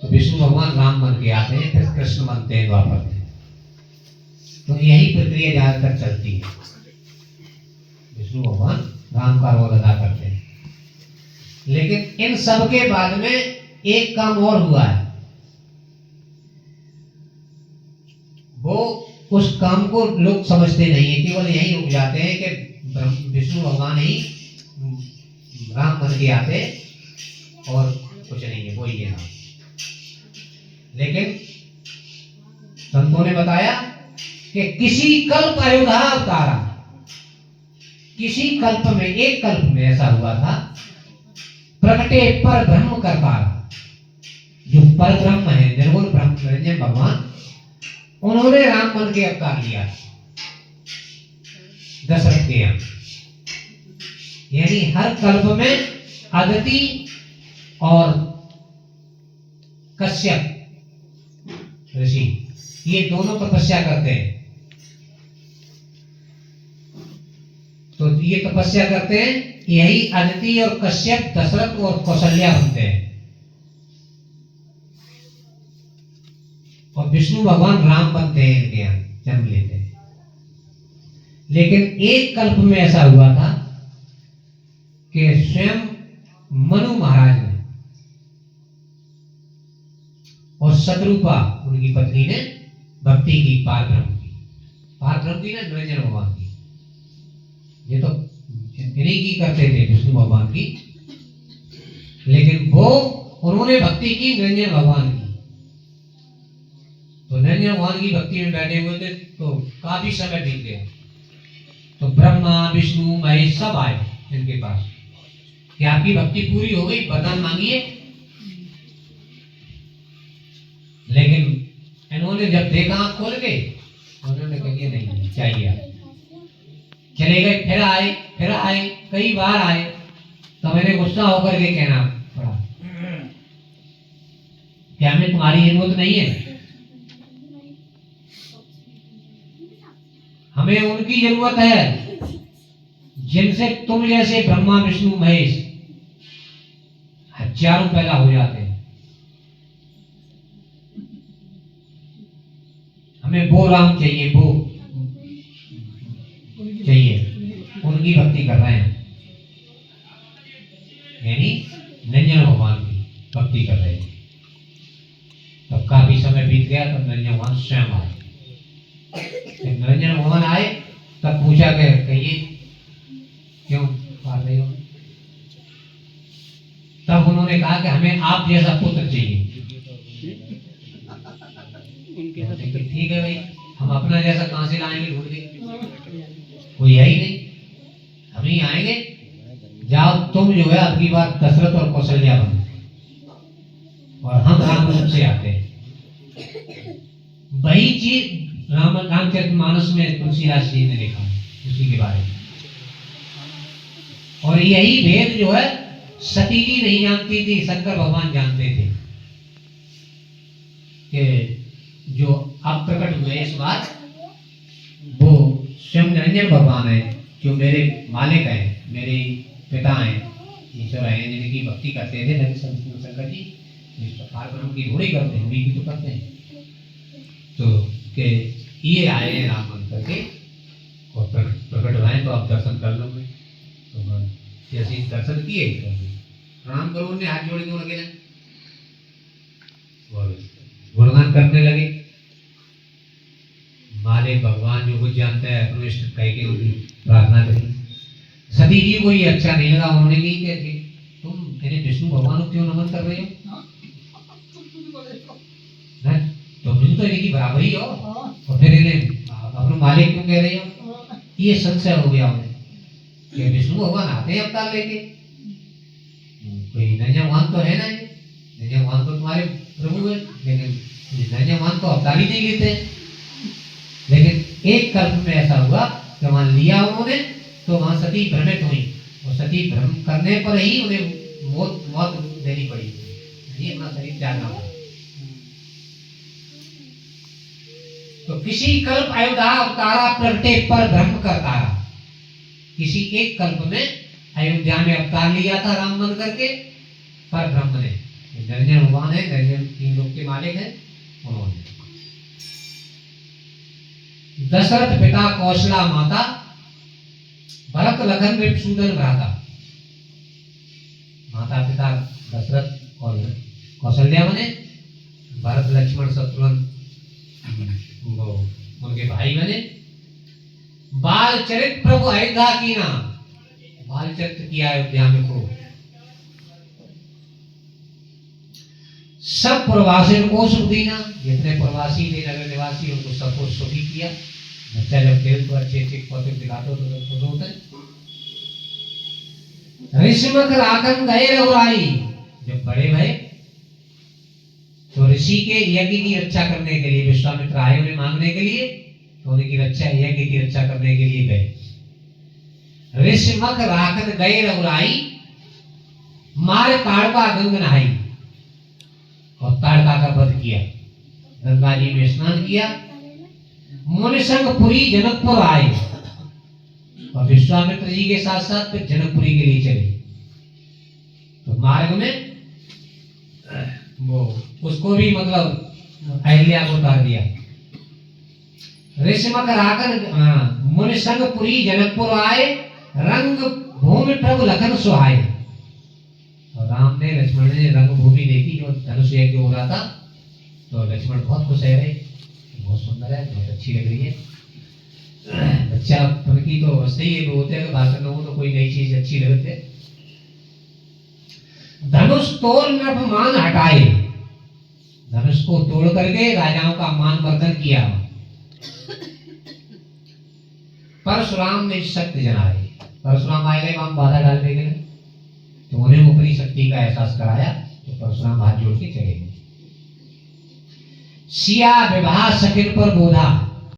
तो विष्णु भगवान राम बन के आते हैं, फिर कृष्ण बनते हैं द्वापर में। तो यही प्रक्रिया ज्यादातर चलती है। विष्णु भगवान राम का रोल अदा करते हैं। लेकिन इन सब के बाद में एक काम और हुआ है, वो उस काम को लोग समझते नहीं है, केवल यही रुक जाते हैं कि विष्णु भगवान ही राम बन के आते और कुछ नहीं है, वही है राम। लेकिन संतों ने बताया कि किसी कल्प अयोध्या अवतारा, किसी कल्प में, एक कल्प में ऐसा हुआ था, प्रगटे पर ब्रह्म करतारा, जो पर ब्रह्म है, निर्गुण ब्रह्म निरंजन भगवान, उन्होंने राम बन के अवतार लिया दशरथ के यहाँ। यानी हर कल्प में अदिति और कश्यप ऋषि, ये दोनों तपस्या करते हैं। तो ये तपस्या करते हैं, यही अदिति और कश्यप दशरथ और कौशल्या बनते हैं, और विष्णु भगवान राम बनते हैं, इनके यहाँ जन्म लेते हैं। लेकिन एक कल्प में ऐसा हुआ था कि स्वयं मनु महाराज ने और शत्रुपा उनकी पत्नी ने भक्ति की पारब्रह्म की, पारब्रह्म की ना निरंजन भगवान की। ये तो इन्हीं की करते थे, विष्णु भगवान की, लेकिन वो उन्होंने भक्ति की निरंजन भगवान की। तो निरंजन भगवान की भक्ति में बैठे हुए थे, तो काफी समय बीत गया। तो ब्रह्मा विष्णु महेश सब आए इनके पास कि आपकी भक्ति पूरी हो गई, वरदान मांगिए। लेकिन इन्होंने जब देखा आंख खोल के, उन्होंने कहा नहीं चाहिए। चले गए, फिर आए, कई बार आए। तो मैंने गुस्सा होकर के कहना पड़ा, क्या हमें तुम्हारी जरूरत नहीं है? हमें उनकी जरूरत है जिनसे तुम जैसे ब्रह्मा विष्णु महेश हजारों पैदा हो जाते हैं। हमें वो राम चाहिए, वो चाहिए, उनकी भक्ति कर रहे हैं, यानी निरंजन भगवान की भक्ति कर रहे हैं। तब काफी समय बीत गया, तब निरंजन भगवान स्वयं आए। निरंजन भगवान आए तब पूछा गया, कहिए क्यों आ रहे हो? तब उन्होंने कहा कि हमें आप जैसा पुत्र चाहिए। ठीक है भाई, हम अपना जैसा कहां से लाएंगे ढूंढ के, कोई है ही नहीं, हम ही आएंगे। जाओ तुम जो है अगली बार दशरथ और कौशल्या बनो, और हम राम रूप से आते हैं। वही चीज रामचरितमानस में तुलसीदास जी ने लिखा उसी के बारे में। और यही भेद जो है सती जी नहीं जानती थी, शंकर भगवान जानते थे कि जो अब प्रकट हुए इस बार, वो स्वयं निरंजन भगवान है, जो मेरे मालिक हैं, मेरे पिता हैं, ईश्वर हैं, जिनकी भक्ति करते थे शंकर जी। इस प्रकार पर उनकी थोड़ी करते हैं, उन्हीं की तो करते हैं। तो के ये आए हैं राम बन करके और प्रकट हुए, तो आप दर्शन कर लोगे। तो जैसे दर्शन किए प्रणाम करो, उन्हें हाथ जोड़ के लगे और गुणगान करने लगे। मालिक भगवान जो कुछ जानता है अपने इष्ट कह के उनकी प्रार्थना करी। सती जी को ये अच्छा नहीं लगा, उन्होंने कही कि तुम मेरे विष्णु भगवान को क्यों नमन कर रहे हो? तुम तो इनकी बराबरी हो, और फिर इन्हें अपने मालिक क्यों कह रहे हो? ये संशय हो गया उन्हें कि विष्णु भगवान आते हैं अवतार लेके, कोई निरंजन भगवान तो है ना, निरंजन भगवान तो तुम्हारे प्रभु है, लेकिन निरंजन भगवान तो अवतार ही नहीं लेते। लेकिन एक कल्प में ऐसा हुआ कि वहां लिया उन्होंने, तो वहां सती भ्रमित हुई, और सती भ्रम करने पर ही उन्हें मौत देनी पड़ी, ये अपना शरीर त्यागना पड़ा। तो किसी कल्प अयोध्या अवतारा, प्रगटे पर ब्रह्म करतारा। किसी एक कल्प में अयोध्या में अवतार लिया था राम बन करके, पर ब्रह्म ने, निरंजन भगवान है, निरंजन तीन लोक के मालिक है उन्होंने। दशरथ पिता कौशला माता, भरत लखन रिपुसूदन भ्राता। माता पिता दशरथ और कौशल्या बने, भरत लक्ष्मण शत्रुघ्न वो उनके भाई बने। बाल चरित प्रभु अयोध्या की ना, बाल चरित्र किया अयोध्या में खूब। सब प्रवासी को सुख दीना, जितने प्रवासी थे नगर निवासी उनको सबको सुखी किया। बच्चा जब खेल तो अच्छे अच्छे पौधे दिखाते हो तो खुश होते हैं। ऋषिमुख राखन गए रघुराई, जब बड़े भय तो ऋषि के यज्ञ की रक्षा करने के लिए विश्वामित्र आए उन्हें मांगने के लिए, तो उनकी रक्षा यज्ञ की रक्षा करने के लिए गए। ऋषिमुख राखन गए रघुराई, मार ताड़का गंग नहाई, और ताड़का का वध किया। गंगा जी में स्नान किया। मुनि संग पुरी जनकपुर आए, और विश्वामित्र जी के साथ साथ फिर जनकपुरी के लिए चले। तो मार्ग में वो उसको भी मतलब अहिल्या को उतार दिया। ऋषिमुख राखन मुनि संग पुरी जनकपुर आए, रंग भूमि प्रभु लखन सुहाए। और राम ने लक्ष्मण ने रंगभूमि देखी जो धनुष यज्ञ हो रहा था, तो लक्ष्मण बहुत खुश है, बहुत सुंदर है, बहुत अच्छी लग रही है। बच्चा पन की तो सही है, होते हैं भाषण हो तो कोई नई चीज अच्छी लगती है। धनुष तोड़ नभ मान हटाए, धनुष को तोड़ करके राजाओं का मान वर्धन किया। परशुराम ने शक्ति जनाई, परशुराम आए गए वहां बाधा डालने के लिए, तो उन्हें अपनी शक्ति का एहसास कराया, तो परशुराम हाथ जोड़ के चले गए। सिया विवाह सकिन पर बोधा,